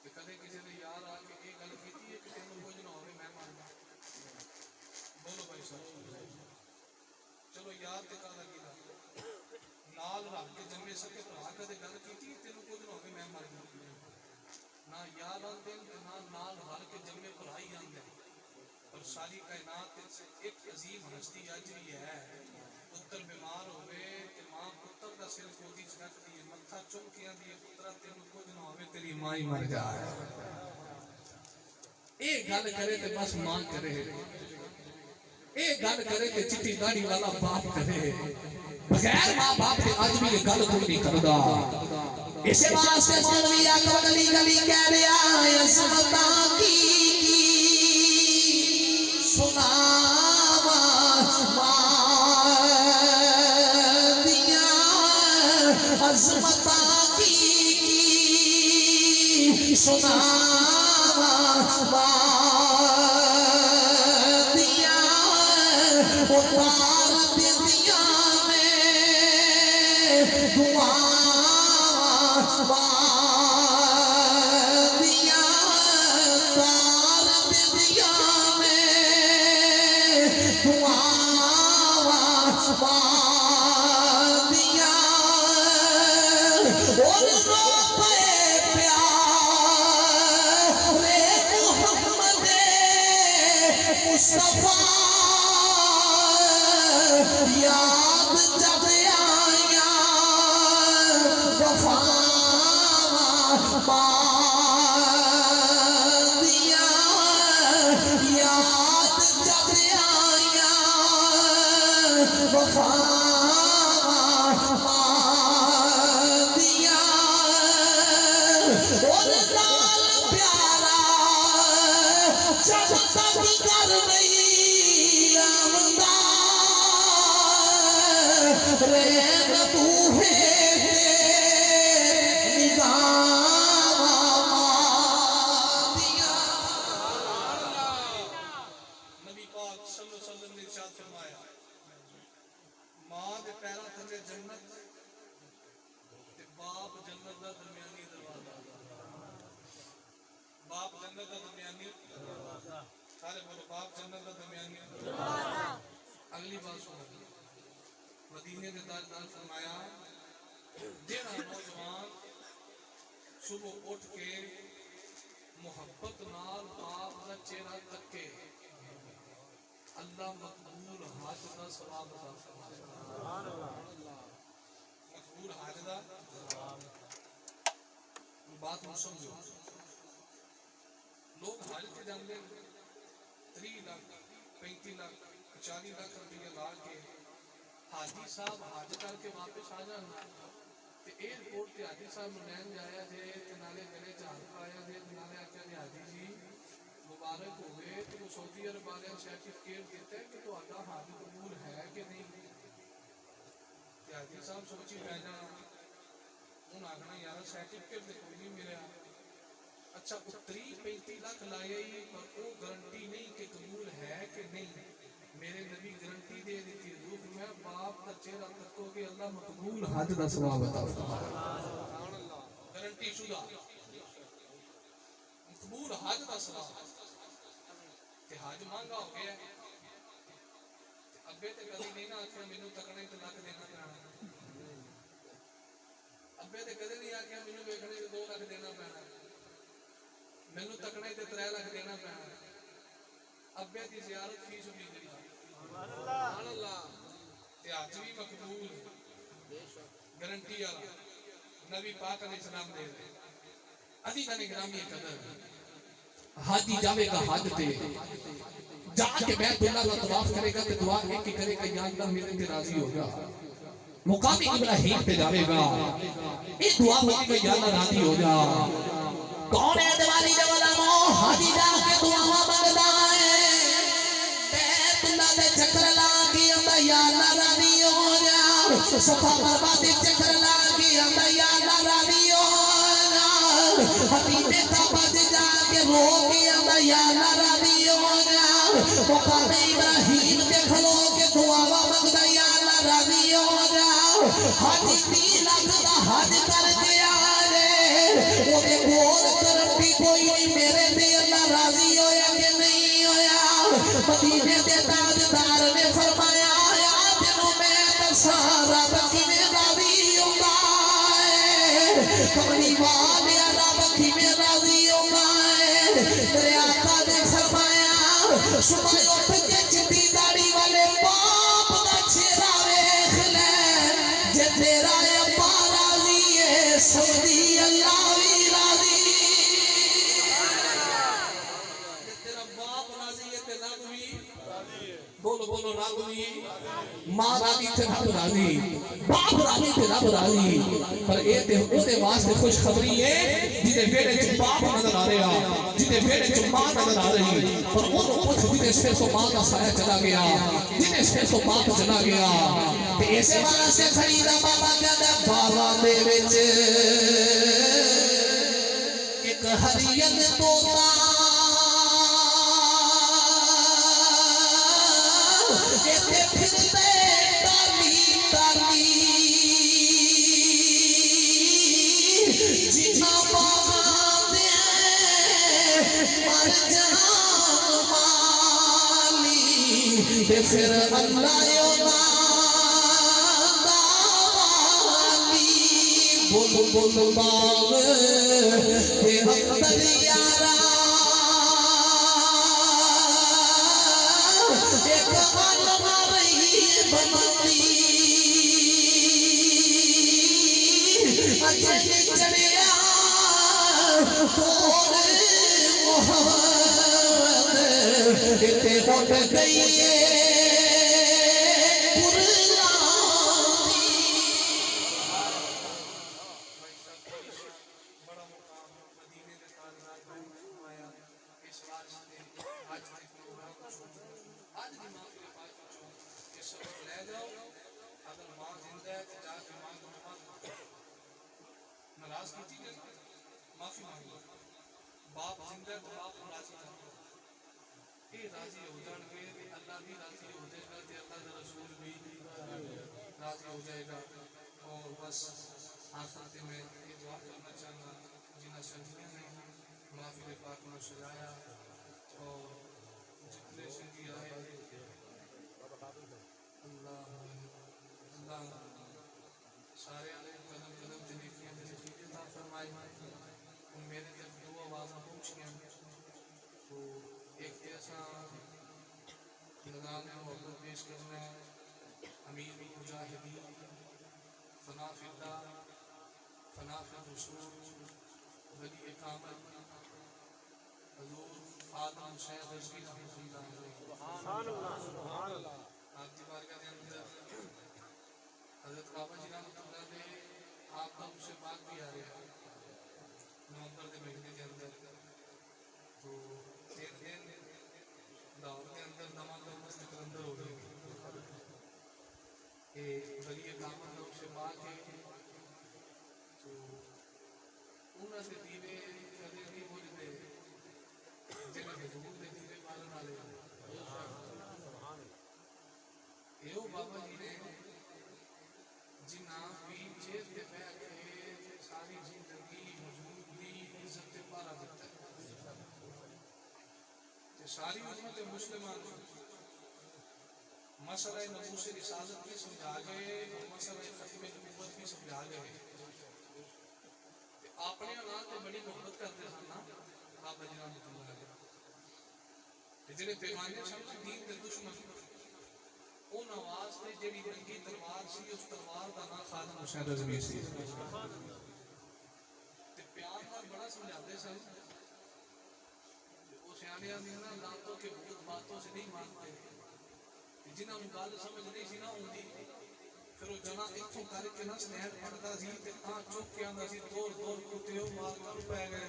کہ کدے کسی نے یار آ کے یہ گل کیتی ہے کہ تینوں کچھ نہ ہوئے میں مر جاؤں، بولو بھائی صاحب، چلو یار تے کہا گلا نال رکھ کے جمے سکے بھرا کدے گل کیتی ہے تینوں کچھ نہ ہوئے میں مر جاؤں، نہ یار آندے نہ نال رل کے جمے بھرا ہی آندے، اور ساری کائنات ایک عظیم ہستی اج بھی ہے، پتر بیمار ہوئے تے ماں پتر دا سر گودی چ رکھدی ہے، متھا چوم کے آندی ہے پترا تینوں کچھ نہ ہوئے تیری ماں ہی مر جائے، اے گل کرے تے بس ماں کرے، اے گل کرے تے چٹی داڑھی والا باپ کرے، بغیر ماں باپ کے آج بھی یہ گل کوئی نہیں کردا، اسے واسطے مولوی اکبر گلی گلی کہہ رہا ہے عظمتاں کی سناوا ماں دیاں عظمتاں کی سناوا ماں دیاں اتار دیاں میں دعا یاد جب آیا وفا دیا یاد جب آیا وفا دیا اور لال پیارا جب تک کر نہیں آمدہ رہن تو ہے نگاہ دیا، نبی پاک صلی اللہ علیہ وسلم نے ارشاد فرمایا ماں دے پیراں تھلے جنت تے باپ جنت دا درمیانی دروازہ، باپ جنت دا درمیانی دروازہ، سارے بولو باپ جنت دا درمیانی دروازہ، اگلی بات سنو، مدینے کے تاجدار فرمایا جیڑا نوجوان صبح اٹھ کے محبت نال باپ دا چہرہ تکے اللہ مقبول حج دا ثواب عطا فرمائے، مقبول حج دا بات نہ سمجھو، لوگ حج تے جاندے 30 لاکھ 35 لاکھ 40 لاکھ روپیہ لا کے حاجی صاحب حج کر کے واپس آ جان تے ایئرپورٹ تے حاجی صاحب نوں لین جایا جے تے نالے گلے چ ہاتھ پایا جے تے نالے آکھیا جے حاجی جی مبارک ہوئے تے وہ سعودی عرب والے سرٹیفکیٹ دیتا ہے کہ تہاڈا حج قبول ہے کہ نہیں، تے حاجی صاحب سوچی پہ جان ہن آکھنا یار سرٹیفکیٹ تے کوئی نہیں ملیا، اچھا 30-35 لاکھ لائے ہی پر وہ گارنٹی نہیں کہ قبول ہے کہ نہیں، میرے نبی گارنٹی دے دیتی حضور میں باپ کا چہرہ تکو کہ اللہ مقبول حج دا ثواب عطا فرمائے، گارنٹی شدہ مقبول حج دا ثواب، تے حج مہنگا ہو گیا ابے تے کدی نہیں نہ آکھیا مینوں تکنے تے لاکھ دینا پینا، ابے تے کدی نہیں آکھیا مینوں ویکھنے تے 2 لاکھ دینا پینا، مینوں تکنے تے 3 لاکھ دینا پینا، ابے دی زیارت فیس بھی گئی سبحان اللہ تے حج بھی مقبول گارنٹی والا نبی پاک علیہ السلام دے عزیزاں گرامی قدر حاجی جاوے گا حج تے جا کے بیت اللہ کا طواف کرے گا تے دعا ایک ہی کرے گا یا اللہ میرے تے راضی ہو جا، مقام ابراہیم پہ جاوے گا یہ دعا مانگے گا یا اللہ راضی ہو جا، کون ہے دیوالی دے علماء حاجی جا کے دعا مانگدا ہے بیت اللہ دے چکر لا کے یا اللہ راضی ہو جا، صفا مروا دے چکر لاگے آندا یا اللہ راضیو حبیب کعبہ تے جا کے رو کے آندا یا اللہ راضیو مقام ابراہیم تے کھلو کے دعاواں منگدا یا اللہ راضیو حج 3 لاکھ دا حج کر کے آئے او دے کول کرم بھی کوئی نہیں میرے تے اللہ راضی ہویا کہ نہیں ہویا مدینے دے تاجدار نے فرمایا یا جنوں میں دساں رب کیویں راضی ہوندا ہے کملی والے رب کیویں راضی ہوندا ہے میرے آقا نے فرمایا صبح اٹھ کے چٹی داڑھی والے باپ دا چہرہ ویکھ لے جے تیرا ابا راضی ہے سمجھی اللہ بھی راضی تیرا باپ راضی ہے تے رب بھی بولو بولو رب بھی ماں راضی تے رب راضی باپ راضی تے رب راضی پر اے تے او دے واسطے خوشخبری ہے جتے بیڑے چ باپ نظر آ رہا جتے بیڑے چ ماں نظر آ رہی پر اونوں پوچھ جتے سر تو ماں کا سایہ چلا گیا جتے سر تو باپ چلا گیا تے ایسے والا سے خریدا بابا کہندا باوا دے وچ ایک ہریل توتا ایتے پھرتے تالی تالی جنا باغاں دے مر جان مالی تے پھر اللہ یو ناوالی بول بول باغ تے اندر یارا ایک علما رہی بنائی اجے چڑیا تھوڑے محمد تے اٹھ گئی بڑا مقام مدینے دے تاجدار نے فرمایا اس واسطے اج دے پروگرام اج دی محفل پاک چوں کہ سبق لے جاؤ اگر ماں زندہ ہے تو جا کے ماں کو نماز ناراض کیتی گئی معافی مانگو باپ زندہ ہے تو باپ کو راضی کرو یہ راضی ہو جان گے اللہ بھی راضی ہو جائے گا تے اللہ کا رسول بھی راضی ہو جائے گا اور بس آخر میں یہ دعا کرنا چاہنا جنہیں سنگیاں نے محفل پاک میں سجایا اور جتنے سنگی آئے اللہ اللہ سارے قدم قدم تے نیکیاں تے نتیجے عطا فرمائے اور میرے تک دو آوازاں پہنچیاں تو ایک ایسا نظام محبت پیش کرنا ہے امیر مجاہدین فنا فی اللہ فنا فی الرسول ولی اقامت حضور آدم حسین رضوی رحمۃ اللہ علیہ سبحان اللہ آپ کی بارگاہ کے اندر حضرت بابا جی رحمۃ اللہ علیہ آپ کا مجھ سے بات بھی آ رہا ہے نومبر کے مہینے کے اندر تو 3 دن لاہور کے اندر دمادم مسجد کے اندر ہو گئے کہ ولی اقامت لوگ سے بات ہے تو انہوں نے دیوے کدے نہیں بولتے جنہیں حضور دے دیوے پالن والے ایو بابا جی نے جنہ بھی جیل کے بہ کے ساری زندگی حضور دی عزت تے پارا دیتا ہے ساری امت مسلمان مسئلہ نبوت رسالت بھی سمجھا گئے اور مسئلہ ختم نبوت بھی سمجھا گئے اپنے اولاد تے بڑی محبت کرتے ہیں نا بابا جی رحمۃ اللہ علیہ جڑے پیمانے سمجھ دین دے دشمن او نواز تے جڑی ننگی تلوار سی اس تلوار دا نام خادم حسین رضوی سی تے پیار نال بڑا سمجھاتے سن وہ سیانے آدمی نا لاتوں کے بہت باتوں سے نہیں مانتے جنہاں نوں گل سمجھ نہیں سی نہ ہوندی پھر وہ جنا اتوں کر کے نہ سنیٹ پڑھتا سی تے آ چک کے آندا سی دور دور کتے مار کر پے گئے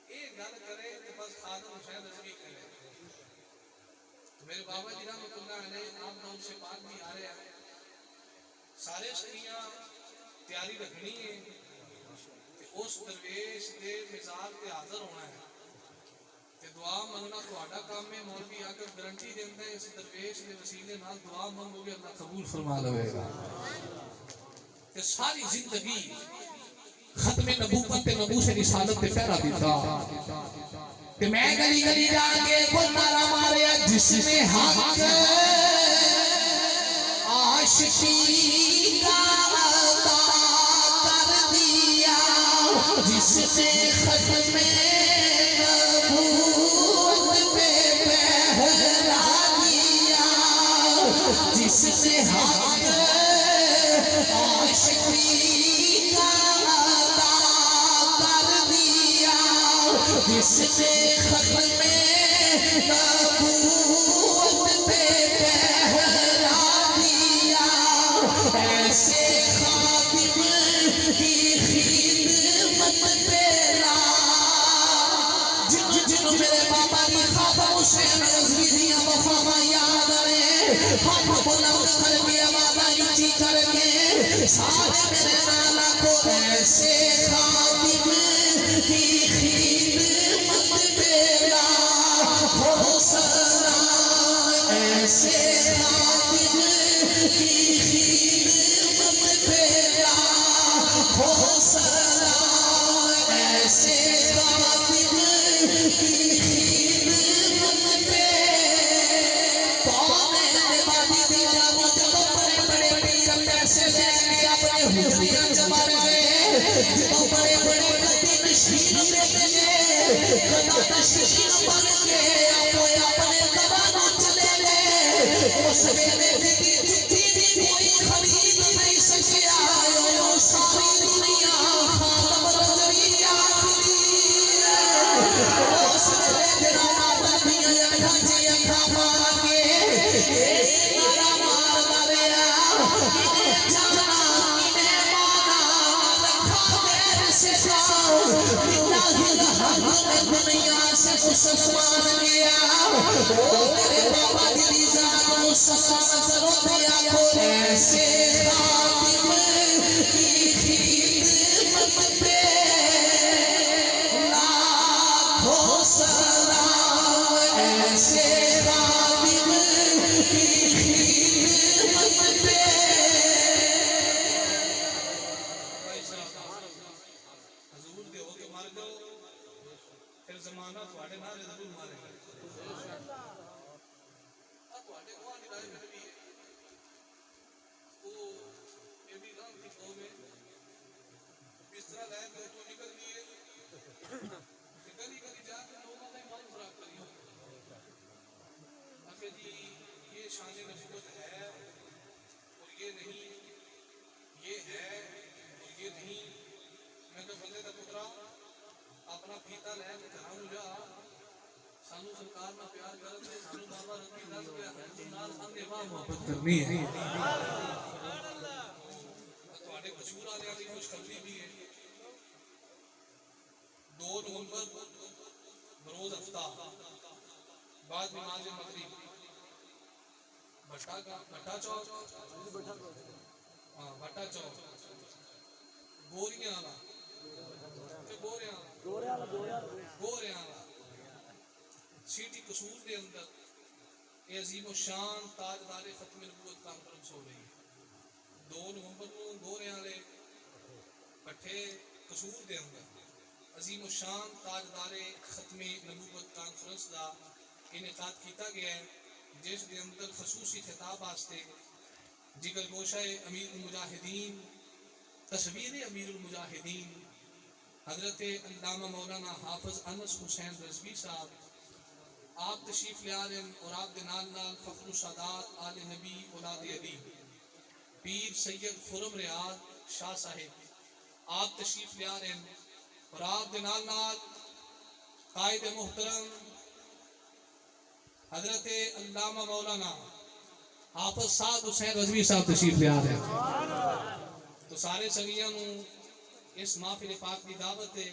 اے گل کرے تے بس خادم حسین رضوی کرے میرے بابا جی رحمۃ اللہ علیہ آپ کا ان سے بات سارے سنیاں تیاری رکھنی ہے کہ اس درویش دے مزار تے حاضر ہونا ہے کہ دعا منگنا تہاڈا کام ہے. مولوی آ کے گارنٹی دیندا ہے اس درویش دے وسیلے نال دعا منگو گے اللہ قبول فرما لے گا. کہ ساری زندگی ختم نبوت تے نبوت رسالت تے پہرا دیتا کہ میں گلی گلی جا کے کوئی نعرہ ماریا جس نے حق عاشقی کا عطا کر دیا, جس نے ختم نبوت پہ پہرا دیا, جس نے حق عاشقی کا عطا کر دیا, جس نے ختم نبوت پہ پہرا دیا, ایسے خادم کی خدمت پہ لا جن میرے بابا کی خاتم حسین رضوی دیا وفا یاد رہے, ہم بلند کر کے آواز اونچی کر کے سارے میرے نالا کو ایسے خادم کی خدمت پہ لاکھوں سلام, ایسے خادم کی خدمت پہ لاکھوں سلام, ایسے خادم کی خدمت پہ کون ہے بادی دیا مجھے تو بڑے بڑے پیر پیسے لے کے اپنے حجریاں جمع گئے, جو بڑے بڑے گدی نشین بیٹھے گئے گدا نشین بن کے اپنے گدا چلے گئے. اس ویلے کی جتھی بھی کوئی خرید نہیں سکیا, ساری دنیا خاتم رضوی آخری اس ویلے جنا ماتا دیا اکھا جی اکھا مار کے نعرہ مار داریا انہیں جانا انہیں مانا رکھا دیر سے جاؤ اللہ الحق میں دنیا سے مسلمان گیا. میرے بابا جی ذات مصطفیٰ نظروں دیا کو ایسے خادم کی خدمت پہ لاکھوں سلام, ایسے خادم کی خدمت پہ. حضور دے ہو کے مار دو پھر زمانہ تھوڑے نارے ضرور مارے گا. تھوڑے کو آنی رائے میں بھی وہ یہ بھی رام کی قوم ہے بسترہ لائے کہ تو نکل دیئے کہ گلی گلی جا کے لوگوں نے من خراب کری. اکھے جی یہ شان نبوت ہے اور یہ نہیں, یہ ہے اور یہ نہیں. میں کہ بندے دا پترا اپنا پیتا لے کے گھروں جا, سانو سرکار نہ پیار کرتے, سانو بابا رضوی دس پہ نال سامنے واہ محبت کرنی ہے. تواڈے مشہور آلیاں دی خوشخبری بھی ہے. 2 نومبر بروز ہفتہ بعد نماز مغرب بھٹا چوک بھٹا چوک گوریاں والا سیٹی قصور دے اندر یہ عظیم و شان تاجدار ختم نبوت کانفرنس ہو رہی ہے. 2 نومبر کو گوریاں والے پٹھے قصور دے اندر عظیم و شان تاجدار ختم نبوت کانفرنس دا انعقاد کیتا گیا ہے, جس دے اندر خصوصی خطاب واسطے جگر گوشہ امیر المجاہدین تصویر امیر المجاہدین حضرت علامہ مولانا حافظ انس حسین رضوی صاحب آپ تشریف لے آ رہے ہیں, اور آپ دے نال نال فخر السادات آل نبی اولاد علی پیر سید خرم ریاض شاہ صاحب آپ تشریف لے آ رہے ہیں, اور آپ دے نال نال قائد محترم حضرت علامہ مولانا حافظ سعد حسین رضوی صاحب تشریف لے آ رہے ہیں. تو سارے سنگیاں نو اس محفل پاک دی دعوت ہے,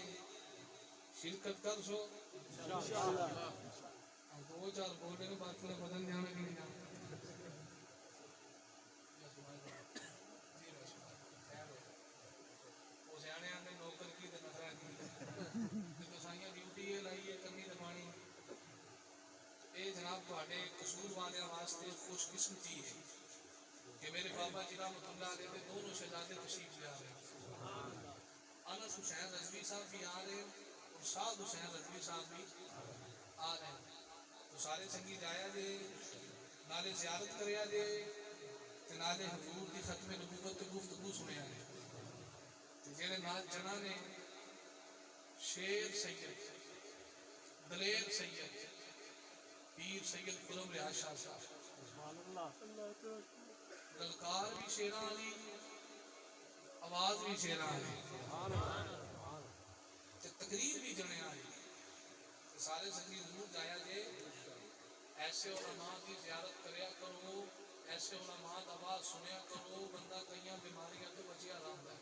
شرکت کر سو انشاءاللہ. 2-4 بولے نے بات میں بدل جانا کہ نہیں جانا. واسطے خوش قسمتی ہے کہ میرے بابا جی رحمۃ اللہ علیہ کے دونوں شہزادے تشریف لے آ رہے ہیں. انس حسین رضوی صاحب بھی آ رہے ہیں اور سعد حسین رضوی صاحب بھی آ رہے ہیں. تو سارے سنگی جایا جے نالے زیارت کریا جے تے نالے حضور دی ختم نبوت تے گفتگو سنیا جے. تے جڑے نال جنا نے شیر سید دلیر سید پیر سید خرم ریاض شاہ صاحب گلکار بھی شیراں والی آواز بھی شیراں والی تے تقریر بھی جنے والی. سارے سنگی ضرور جایا جے. ایسے علماء کی زیارت کریا کرو, ایسے علماء کی آواز سنیا کرو, بندہ کئی بیماریاں تو بچیا رہتا ہے.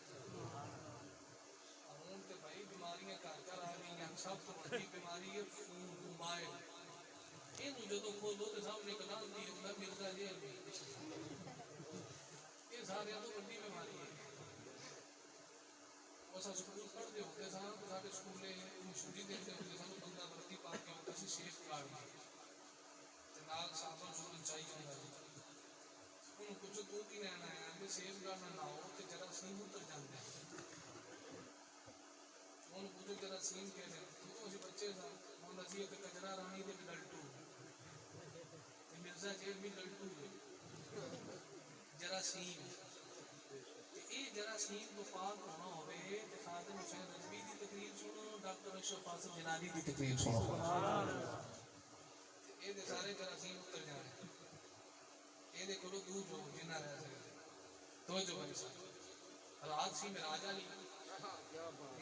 ہوں تو بھائی بیماریاں گھر گھر آ گئی ہیں. سب تو بڑی بیماری ہے فون موبائل. یہ جدو کھولو تو سامنے کلا ہوتی ہے مرزا جیل بھی. یہ سارے تو بڑی بیماری ہے. اس سکول پڑھتے ہوتے سن تو سارے سکولے مشہوری دیتے ہوتے سن بندہ وردی پا کے ہوتا سی سیف گارڈ میں نال صابن سوبن چاہیے ہوتا ہے. انہوں کچھ تو کی لینا ہے کہ سیف گارڈ نہ ہو تو جراثیم اتر جاتے ہیں. انہوں کچھ جراثیم کہتے ہیں تو اسی بچے سن ہوں نصیحت کچرا رانی دے بھی للٹو مرزا جیل بھی للٹو جراثیم. یہ جراثیم تو پاک ہونا ہوئے تو خادم حسین رضوی دی تقریر سنو, ڈاکٹر اشرف فاصل جنانی دی تقریر سنو. یہ سارے جراثیم اتر جانے. یہ کرو دور جو جنہ رہ سکتے. توجہ بھائی صاحب رات سی معراج علی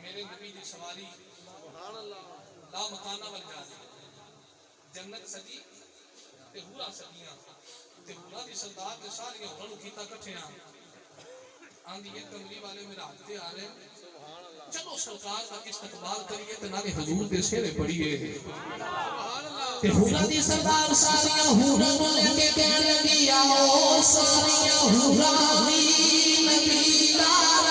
میرے نبی دی سواری لا مکانہ ول جا دی. جنت سجی تے ہورا سجیاں تے ہورا دی سردار دے ساریاں ہورا نو کیتا کٹھیاں. آندھی یہ کملی والے میراج تے آ رہے چلو سرکار کا استقبال کریے تے نالے حضور دے سہرے پڑھیے. تے ہورا دی سردار ساریاں ہورا لے کے کہن لگی آؤ ساریاں ہورا وی نبی لال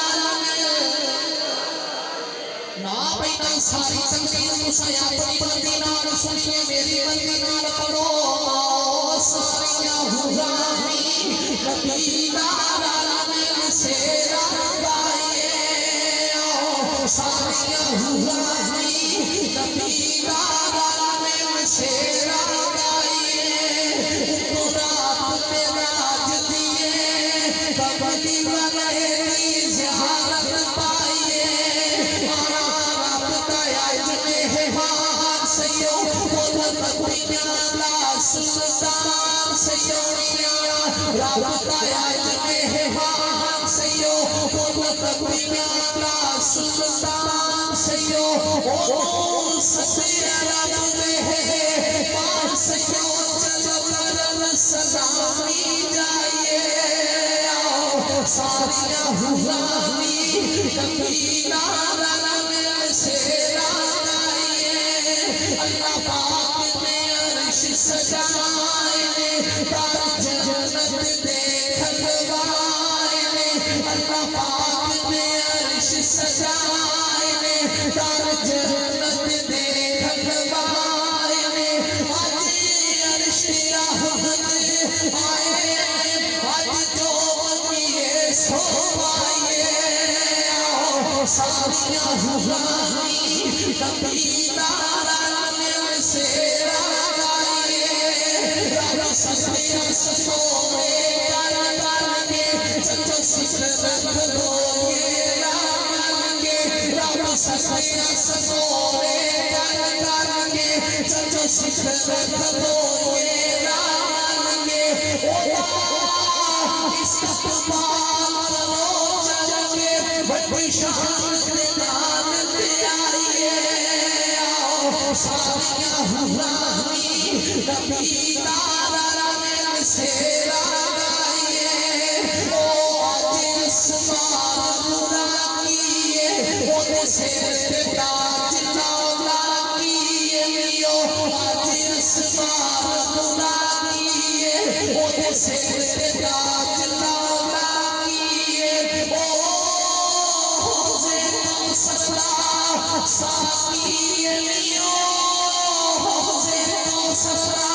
نا پینا ساری تنظیم مسایا اپنی بندی نال سنیے میری بندی نال پڑھو آؤ ساریاں ہورا وی نبی لال سیرا گائیے آؤ ساریاں ہورا وی نبی لال سیرا گائیے. رات میں راج دیے کبھی والے زیارت پائیے. رب کا اج مہمان سیو بول پتیاں لا سلطان سیو رب کا اج مہمان سیو بول پتیاں لا سلطان سیو سسیا رب سلامی جائیے ساریاں ہورا وی نبی لال سیرا گائیے. اللہ پاک نے عرش سجائے در جنت دیکھلوائے. اللہ پاک نے عرش سجائے در جنت دیکھلوائے. ساریاں ہورا وی نبی لال سیرا گائیے. رب سسیا سسورے کر کے چچو سکھ رکھ دو یہ رام کے. رب سسیا سسورے کر کے چچو سکھ رکھ دو یہ رام کے. استقبال کرو چل کے بڑی شان سے دان آئیے آؤ ساریاں ہورا وی نبی لال سیرا گائیے. او آج اسمار نورا کیے او سیر پہ تاج لاؤلا کیے. آج اسمار نورا کیے او سیر پہ تاج لاؤلا کیے. ساکی میو زیتو سسرا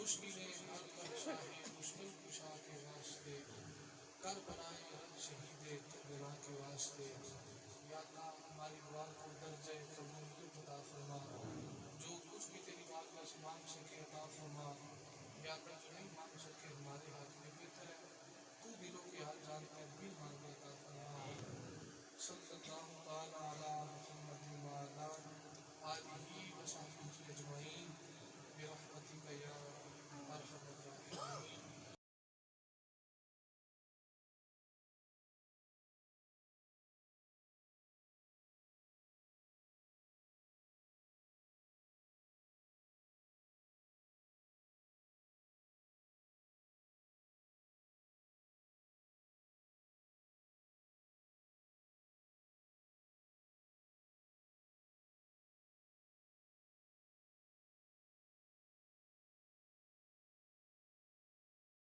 مشکلیں بخش دے یا اللہ ہماری دعا کو درجہ قبولیت عطا فرما جو کچھ بھی تیری بارگاہ سے مانگ سکے عطا فرما یا اللہ جو نہیں مانگ سکے ہمارے